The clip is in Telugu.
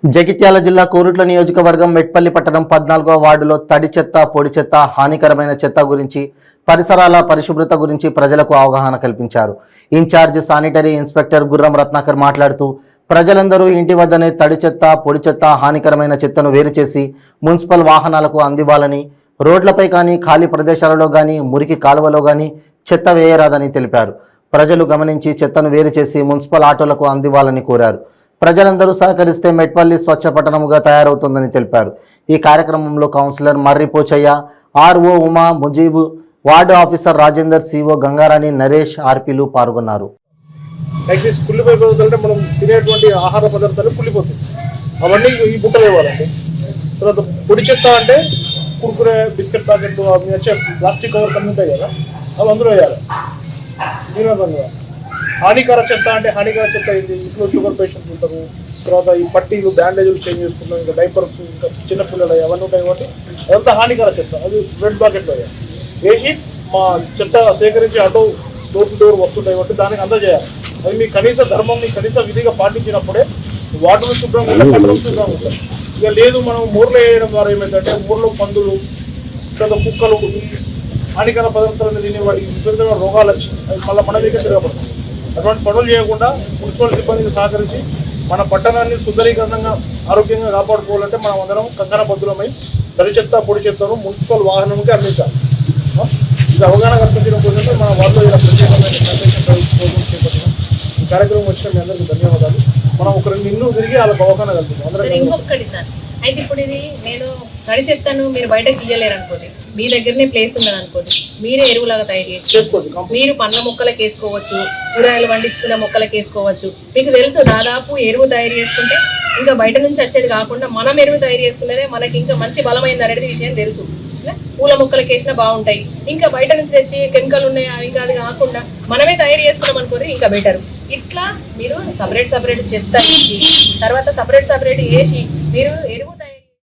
జగిత్యాల జిల్లా కోరుట్ల నియోజకవర్గం మెట్పల్లి పట్టణం 14వ వార్డులో తడి చెత్త, పొడి చెత్త, హానికరమైన చెత్త గురించి, పరిసరాల పరిశుభ్రత గురించి ప్రజలకు అవగాహన కల్పించారు. ఇన్ఛార్జ్ శానిటరీ ఇన్స్పెక్టర్ గుర్రం రత్నాకర్ మాట్లాడుతూ, ప్రజలందరూ ఇంటి వద్దనే తడి చెత్త, పొడి చెత్త, హానికరమైన చెత్తను వేరు చేసి మున్సిపల్ వాహనాలకు అందివ్వాలని, రోడ్లపై కానీ ఖాళీ ప్రదేశాలలో కానీ మురికి కాలువలో కానీ చెత్త వేయరాదని తెలిపారు. ప్రజలు గమనించి చెత్తను వేరు చేసి మున్సిపల్ ఆటోలకు అందివ్వాలని కోరారు. ప్రజలందరూ సహకరిస్తే మెట్పల్లి స్వచ్ఛ పట్టణముగా తయారవుతుందని తెలిపారు. ఈ కార్యక్రమంలో councillor Marri Pochaiah, RO Uma, Mujeeb, ward officer Rajender, CO Gangarani, Naresh, ఆర్పీలు పాల్గొన్నారు. మనం తినేటువంటి ఆహార పదార్థాలు కుళ్ళిపోతాయి, అవన్నీ ఈ బుట్టలు ఇవ్వాలండి. తర్వాత పొడి చెత్త అంటే కుర్కురే, బిస్కెట్ ప్యాకెట్లు, అవి వచ్చే ప్లాస్టిక్ కవర్స్ అన్నీ ఉంటాయి కదా, అవి అందులో వేయాలి. దీనివల్ల హానికర చెత్త అంటే హానికర చెత్త ఇది ఇంట్లో షుగర్ పేషెంట్స్ ఉంటారు, తర్వాత ఈ పట్టీలు, బ్యాండేజీలు చేంజ్ చేసుకుంటాం, ఇంకా డైపర్స్, ఇంకా చిన్నపిల్లలు అవన్నీ ఉంటాయి కాబట్టి అదంతా హానికర చెత్త. అది రెడ్ బాకెట్లో వేసి మా చెత్త సేకరించి ఆటో డోర్ టు డోర్ వస్తుంటాయి కాబట్టి దానికి అందజేయాలి. అది మీ కనీస ధర్మం, మీ కనీస విధిగా పాటించినప్పుడే వాటర్లు శుభ్రంగా ఉంటాయి, పంటలు శుభ్రంగా ఉంటాయి. ఇక లేదు మనం మూరలో వేయడం ద్వారా ఏమైందంటే మూరలో పందులు, తర్వాత కుక్కలు, హానికర పదార్థాలను తినే వాటికి విపరీతమైన రోగాలు వచ్చి మళ్ళీ మన దగ్గర తిరగబడుతుంది. అటువంటి పనులు చేయకుండా మున్సిపల్ సిబ్బందికి సహకరించి మన పట్టణాన్ని సుందరీకరణంగా, ఆరోగ్యంగా కాపాడుకోవాలంటే మనం అందరం కంకణబద్ధులమై తడి చెత్త, పొడి చెత్తను మున్సిపల్ వాహనంకి అందించాలి. ఇది అవగాహన కల్పించడం కోసం మన వార్డులో ఇలా ప్రత్యేకమైన చేపట్టిన ఈ కార్యక్రమం వచ్చిన మీ అందరికీ ధన్యవాదాలు. మనం ఒక 2 ఇల్లు తిరిగి వాళ్ళకి అవగాహన కల్పిస్తాం అందరం. ఇంకొకటి సార్, అయితే ఇప్పుడు ఇది నేను తడి చెత్తను మీరు బయటకు తీయలేరు అనుకోండి, మీ దగ్గరనే ప్లేస్ ఉన్నది అనుకోండి, మీరే ఎరువులాగా తయారు చేసుకోవచ్చు. మీరు పండ్ల మొక్కలకు వేసుకోవచ్చు, కూరగాయలు పండించుకున్న మొక్కలకు వేసుకోవచ్చు. మీకు తెలుసు దాదాపు ఎరువు తయారు చేసుకుంటే ఇంకా బయట నుంచి వచ్చేది కాకుండా మనం ఎరువు తయారు చేసుకునేదే మనకి ఇంకా మంచి బలమైంది అనేది విషయం తెలుసు. పూల మొక్కలకి వేసినా బాగుంటాయి. ఇంకా బయట నుంచి తెచ్చి కెమికల్ ఉన్నాయి ఇంకా అది కాకుండా మనమే తయారు చేసుకున్నాం అనుకోండి ఇంకా బెటర్. ఇట్లా మీరు సపరేట్ చెత్త వేసి తర్వాత సపరేట్ వేసి మీరు